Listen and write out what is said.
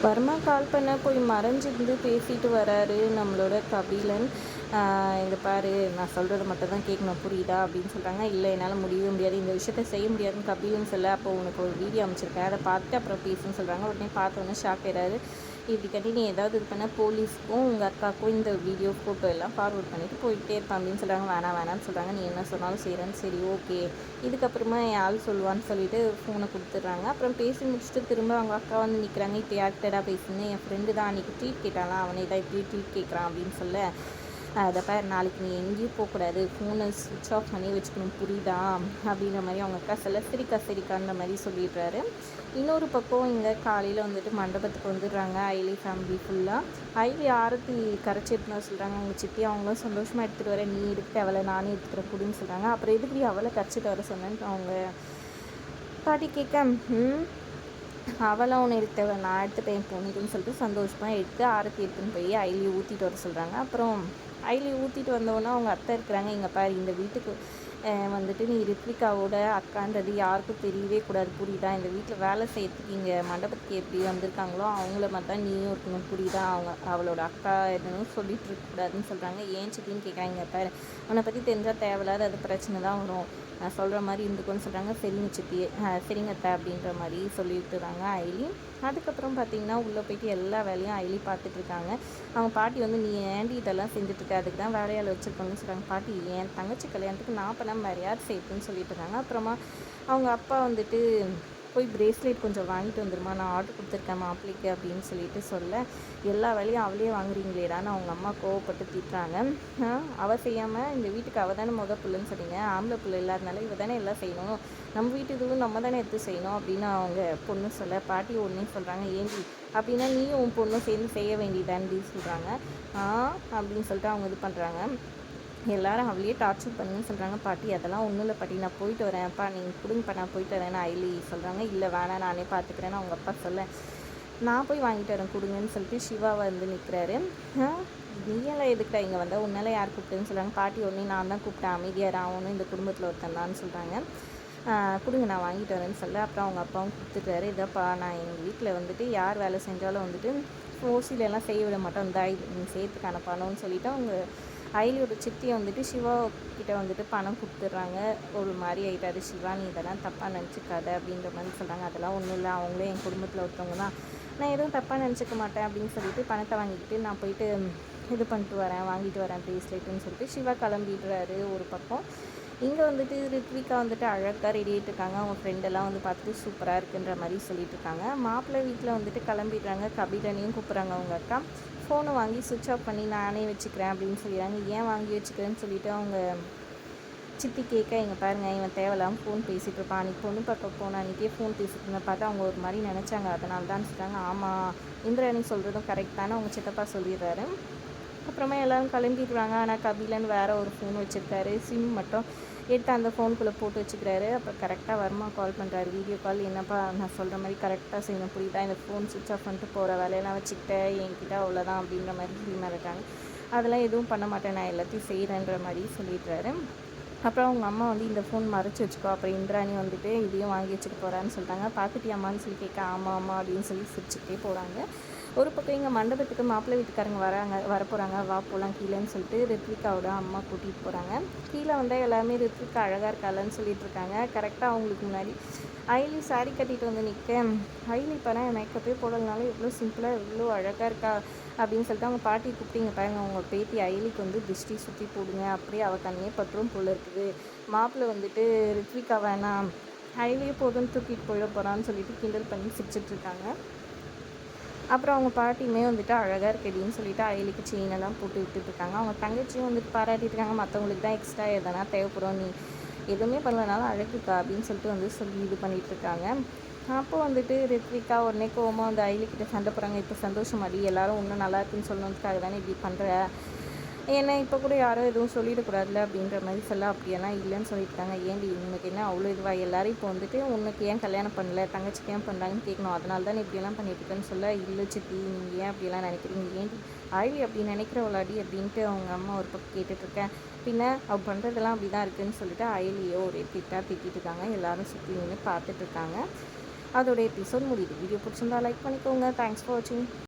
வர்மா கால் பண்ண போய் மறைஞ்சிருந்து பேசிட்டு வராரு நம்மளோட கபிலன். "இங்க பாரு, நான் சொல்கிறத மட்டும் தான் கேட்கணும், புரியுதா?" அப்படின்னு சொல்கிறாங்க. "இல்லை, என்னால் முடியவே முடியாது, இந்த விஷயத்த செய்ய முடியாதுன்னு கபிலன் சொல்ல, அப்போ உனக்கு ஒரு வீடியோ அமைச்சிருக்கேன், அதை பார்த்துட்டு அப்புறம் பேசுன்னு சொல்கிறாங்க. உடனே பார்த்தோன்னே ஷாக் ஆயிடாரு. இப்படி கட்டி நீ ஏதாவது இது பண்ண போலீஸ்க்கும் உங்கள் அக்காவுக்கும் இந்த வீடியோ ஃபோட்டோ எல்லாம் ஃபார்வர்ட் பண்ணிவிட்டு போயிட்டே இருப்பான் அப்படின்னு சொல்கிறாங்க. வேணான்னு சொல்கிறாங்க. "நீ என்ன சொன்னாலும் செய்கிறேன்னு." "சரி, ஓகே." இதுக்கப்புறமா என் ஆள் சொல்லுவான்னு சொல்லிட்டு ஃபோனை கொடுத்துட்றாங்க. அப்புறம் பேசி முடிச்சுட்டு திரும்ப அவங்க அக்கா வந்து நிற்கிறாங்க. "இப்போ யார்கிட்டடா பேசுனேன்? என் ஃப்ரெண்டு தான் அன்றைக்கி ட்ரீட் கேட்டாலாம், அவனே தான் இப்படி ட்ரீட் கேட்குறான்." அப்படின்னு சொல்ல, "அதை பார், நாளைக்கு நீ எங்கேயும் போகக்கூடாது, ஃபோனை ஸ்விட்ச் ஆஃப் பண்ணி வச்சுக்கணும், புரியுதா?" அப்படின்ற மாதிரி அவங்க அக்கா சொல்ல, சரிக்கான்ற மாதிரி சொல்லிடுறாரு. இன்னொரு பக்கம் இங்கே காலையில் வந்துட்டு மண்டபத்துக்கு வந்துடுறாங்க ஐலி ஃபேமிலி ஃபுல்லாக. ஐலி ஆரத்தி கரைச்சி எடுத்துன்னு சொல்கிறாங்க. அவங்க சித்தி அவங்களும் சந்தோஷமாக எடுத்துகிட்டு வரேன், நீ எடுத்து அவளை நானே எடுத்துக்கிறேன் குடின்னு சொல்கிறாங்க. அப்புறம் எதுக்கு அவளை கரைச்சிட்டு வர சொன்னேன்னு அவங்க பாட்டி கேட்க, அவளாம் ஒன்று எடுத்தவ, நான் எடுத்துட்டேன் பொண்ணுக்குன்னு சொல்லிட்டு சந்தோஷமாக எடுத்து ஆரத்தி எடுத்துன்னு போய் ஐலி ஊற்றிட்டு வர சொல்கிறாங்க. அப்புறம் ஐலி ஊற்றிட்டு வந்தோடனே அவங்க அத்தை இருக்கிறாங்க. "இங்கே பாரு, இந்த வீட்டுக்கு வந்துட்டு நீ ரித்விகாவோட அக்கான்றது யாருக்கும் தெரியவே கூடாது, புரியுதா? இந்த வீட்டில் வேலை செய்யறதுக்கு இங்கே மண்டபத்துக்கு எப்படி வந்திருக்காங்களோ அவங்கள மாதிரி தான் நீயும் இருக்கணும், புரியுதா? அவளோட அக்கா எதுன்னு சொல்லிட்டு இருக்கக்கூடாதுன்னு சொல்கிறாங்க. "ஏன் சித்தின்னு கேட்குறாங்க. பாரு, உன்னை பற்றி தெரிஞ்சால் தேவையில்லாத அது பிரச்சனை தான் வரும், நான் சொல்கிற மாதிரி இருந்துக்கோன்னு சொல்கிறாங்க. "சரிங்க சித்தி, சரிங்க அத்தை" அப்படின்ற மாதிரி சொல்லிட்டுறாங்க ஐலி. அதுக்கப்புறம் பார்த்திங்கன்னா உள்ளே போயிட்டு எல்லா வேலையும் ஐலி பார்த்துட்ருக்காங்க. அவங்க பாட்டி வந்து, "நீ ஏண்டி இதெல்லாம் செஞ்சுட்ருக்க? அதுக்கு தான் வேலையால் வச்சுருக்கோன்னு" சொல்கிறாங்க. "பாட்டி, என் தங்கச்சி கல்யாணத்துக்கு நான் பண்ணாமல் வேறு யார் செய்யட்டுன்னு" சொல்லிட்டு இருக்காங்க. அப்புறமா அவங்க அப்பா வந்துட்டு, "போய் பிரேஸ்லெட் கொஞ்சம் வாங்கிட்டு வந்துருமா, நான் ஆர்டர் கொடுத்துருக்கேன் மாப்பிள்ளைக்கு" அப்படின்னு சொல்லிட்டு சொல்ல, "எல்லா வேலையும் அவளே வாங்குறீங்களேடான்னு" அவங்க அம்மா கோவப்பட்டு திட்டுறாங்க. "அவள் செய்யாமல் இந்த வீட்டுக்கு அவள் தானே பிள்ளைன்னு சொன்னீங்க, ஆம்பளை பிள்ளை இல்லாதனால இவள் தானே எல்லாம் செய்யணும், நம்ம வீட்டு இதுவும் நம்ம தானே எடுத்து செய்யணும்" அப்படின்னு அவங்க பொண்ணு சொல்ல, பாட்டி ஒன்றே சொல்கிறாங்க, "ஏண்டி அப்படின்னா நீயும் உன் பொண்ணும் சேர்ந்து செய்ய வேண்டியதான்னு" சொல்கிறாங்க. அப்படின்னு சொல்லிட்டு அவங்க இது பண்ணுறாங்க. எல்லாரும் அவளையே டார்ச்சர் பண்ணுன்னு சொல்கிறாங்க. பாட்டி, "அதெல்லாம் ஒன்றும் இல்லை பாட்டி, நான் போயிட்டு வரேன்ப்பா, நீங்கள் கொடுங்கப்பா, நான் போயிட்டு வரேன்னு" ஐலி சொல்கிறாங்க. "இல்லை வேணாம், நானே பார்த்துக்கிறேன்னு" அவங்க அப்பா சொல்ல, "நான் போய் வாங்கிட்டு வரேன் கொடுங்கன்னு" சொல்லிட்டு சிவாவை வந்து நிற்கிறாரு. "நீயெல்லாம் எதுக்குடா இங்கே வந்தால், உன்னால யார் கூப்பிட்டுன்னு" சொல்கிறாங்க. பாட்டி ஒன்றே, "நான் தான் கூப்பிட்டேன், அமைதியாக அவனும் இந்த குடும்பத்தில் ஒருத்தன் தான்னு" சொல்கிறாங்க. "கொடுங்க, நான் வாங்கிட்டு வரேன்னு" சொல்ல, அப்புறம் அவங்க அப்பாவும் கொடுத்துட்டாரு. "இதாப்பா, நான் எங்கள் வீட்டில் வந்துட்டு யார் வேலை செஞ்சாலும் வந்துட்டு ஓசிலெல்லாம் செய்ய விட மாட்டோம், இந்த நீங்கள் சேர்த்துக்கான பணம்னு" சொல்லிவிட்டு அவங்க ஐலியோட சித்தியை வந்துட்டு சிவா கிட்ட வந்துட்டு பணம் கொடுத்துட்றாங்க. ஒரு மாதிரி ஆகிட்டாரு சிவா, "நீ இதெல்லாம் தப்பாக நினச்சிக்காத" அப்படின்ற மாதிரி சொல்கிறாங்க. "அதெல்லாம் ஒன்றும் இல்லை, அவங்களே என் குடும்பத்தில் ஒருத்தவங்க தான், நான் எதுவும் தப்பாக நினச்சிக்க மாட்டேன்" அப்படின்னு சொல்லிட்டு பணத்தை வாங்கிக்கிட்டு, "நான் போயிட்டு இது பண்ணிட்டு வரேன், வாங்கிட்டு வரேன் ப்ரேஸ்லெட்டுன்னு" சொல்லிட்டு சிவா கிளம்பிடுறாரு ஒரு பக்கம். இங்கே வந்துட்டு ரித்விகா வந்துட்டு அழகாக ரெடி ஆகிட்டு இருக்காங்க. அவங்க ஃப்ரெண்டெல்லாம் வந்து பார்த்துட்டு சூப்பராக இருக்குன்ற மாதிரி சொல்லிட்டு இருக்காங்க. மாப்பிள்ளை வீட்டில் வந்துட்டு கிளம்பிடுறாங்க. கபிலனையும் கூப்பிட்றாங்க அவங்க அக்கா. ஃபோனை வாங்கி சுவிட்ச் ஆஃப் பண்ணி நானே வச்சுக்கிறேன் அப்படின்னு சொல்லிடுறாங்க. "ஏன் வாங்கி வச்சுக்கிறேன்னு" சொல்லிட்டு அவங்க சித்தி கேட்க, "இங்கே பாருங்கள், இவன் தேவையில்லாமல் ஃபோன் பேசிகிட்டு இருப்பான், அன்றைக்கி பொண்ணு பார்க்க போன அன்றைக்கே ஃபோன் பேசிகிட்டு இருந்த பார்த்து அவங்க ஒரு மாதிரி நினச்சாங்க, அதனால தான்" சொல்கிறாங்க. "ஆமாம், இந்திராணி சொல்கிறதும் கரெக்ட் தானே" அவங்க சித்தப்பா சொல்லிடுறாரு. அப்புறமா எல்லோரும் கிளம்பிடுறாங்க. ஆனால் கபிலன் வேறு ஒரு ஃபோன் வச்சுருக்காரு. சிம் மட்டும் எடுத்து அந்த ஃபோனுக்குள்ளே போட்டு வச்சுக்கிறாரு. அப்போ கரெக்டாக வர்மா கால் பண்ணுறாரு, வீடியோ கால். "என்னப்பா, நான் சொல்கிற மாதிரி கரெக்டாக செய்யணும், புரியுதா? இந்த ஃபோன் சுவிட்ச் ஆஃப் பண்ணிட்டு போகிற வேலையெல்லாம் வச்சுக்கிட்டேன் என்கிட்ட, அவ்வளோதான்" அப்படின்ற மாதிரி ஃபீல் இருக்காங்க. "அதெல்லாம் எதுவும் பண்ண மாட்டேன், நான் எல்லாத்தையும் செய்கிறேன்ற" மாதிரி சொல்லிடுறாரு. அப்புறம் அவங்க அம்மா வந்து, "இந்த ஃபோன் மறைச்சி வச்சுக்கோ, அப்புறம் இந்திராணி வந்துட்டு இதையும் வாங்கி வச்சுட்டு போகிறான்னு" சொல்லிட்டாங்க. "பார்த்துட்டியாம்மான்னு" சொல்லி கேட்க, "ஆமாம்" அப்படின்னு சொல்லி சிரிச்சுக்கிட்டே போகிறாங்க. ஒரு பக்கம் இங்கே மண்டபத்துக்கு மாப்பிள்ளை வீட்டுக்காரங்க வரப்போகிறாங்க. "வா போகலாம் கீழேன்னு" சொல்லிட்டு ரித்விகாவோட அம்மா கூட்டிகிட்டு போகிறாங்க. கீழே வந்தால் எல்லாருமே ரித்விகா அழகாக இருக்காளன்னு சொல்லிட்டு இருக்காங்க. கரெக்டாக அவங்களுக்கு முன்னாடி ஐலி சாரி கட்டிட்டு வந்து நிற்க, "ஐலி பாரு, மேக்கப்பே போடலனாலும் எவ்வளோ சிம்பிளாக எவ்வளோ அழகாக இருக்கா" அப்படின்னு சொல்லிட்டு அவங்க பாட்டி கூப்பிட்டு, "இங்கே பாருங்க, உங்கள் பேத்தி ஐலிக்கு வந்து திருஷ்டி சுற்றி போடுங்க, அப்படியே அவள் கண்ணியே பற்றும் போல் இருக்குது, மாப்பிள்ளை வந்துட்டு ரித்விகா வேணாம், ஐலியே போதும்னு தூக்கிட்டு போயிட போகிறான்னு" சொல்லிட்டு கிண்டல் பண்ணி சிரிச்சிட்ருக்காங்க. அப்புறம் அவங்க பாட்டியுமே வந்துட்டு "அழகாக இருக்கடின்னு" சொல்லிட்டு ஐலிக்கு செயினெல்லாம் போட்டு விட்டுட்ருக்காங்க. அவங்க தங்கச்சியும் வந்துட்டு பாராட்டிட்டு இருக்காங்க. "மற்றவங்களுக்கு தான் எக்ஸ்ட்ரா எதனா தேவைப்படும், நீ எதுவுமே பண்ணலனாலும் அழகுக்கா" அப்படின்னு சொல்லிட்டு வந்து சொல்லி இது பண்ணிகிட்ருக்காங்க. அப்போ வந்துட்டு ரித்விகா உடனே கோவமாக வந்து ஐலிக்கிட்ட சண்டை போகிறாங்க. "இப்போ சந்தோஷமாடி, எல்லோரும் இன்னும் நல்லா இருக்குன்னு சொல்லணுன்றதுக்காக தானே இப்படி பண்ணுற, ஏன்னா இப்போ கூட யாரும் எதுவும் சொல்லிடக்கூடாதுல்ல" அப்படின்ற மாதிரி சொல்ல, "அப்படியெல்லாம் இல்லைன்னு சொல்லியிருக்காங்க." "ஏன்டி, உனக்கு என்ன அவ்வளோ இதுவா? எல்லோரும் இப்போ வந்துட்டு உனக்கு ஏன் கல்யாணம் பண்ணல, தங்கச்சிக்கு ஏன் பண்ணுறாங்கன்னு கேட்கணும், அதனால தான் இப்படியெல்லாம் பண்ணிட்டுருக்கேன்னு" சொல்ல, "இல்லை சித்தி, நீங்கள் ஏன் அப்படியெல்லாம் நினைக்கிறீங்க, ஏன்டி ஐலி அப்படி நினைக்கிறவளாடி" அப்படின்ட்டு அவங்க அம்மா ஒரு பக்கம் கேட்டுட்ருக்கேன். பின்ன அவள் பண்ணுறதெல்லாம் அப்படி தான் இருக்குதுன்னு சொல்லிட்டு ஐலியோ ஒரு திட்டாக திட்டிட்டு இருக்காங்க. எல்லோரும் சுற்றி நின்று பார்த்துட்ருக்காங்க. அதோட எபிசோட் முடியுது. வீடியோ பிடிச்சிருந்தா லைக் பண்ணிக்கோங்க. தேங்க்ஸ் ஃபார் வாட்சிங்.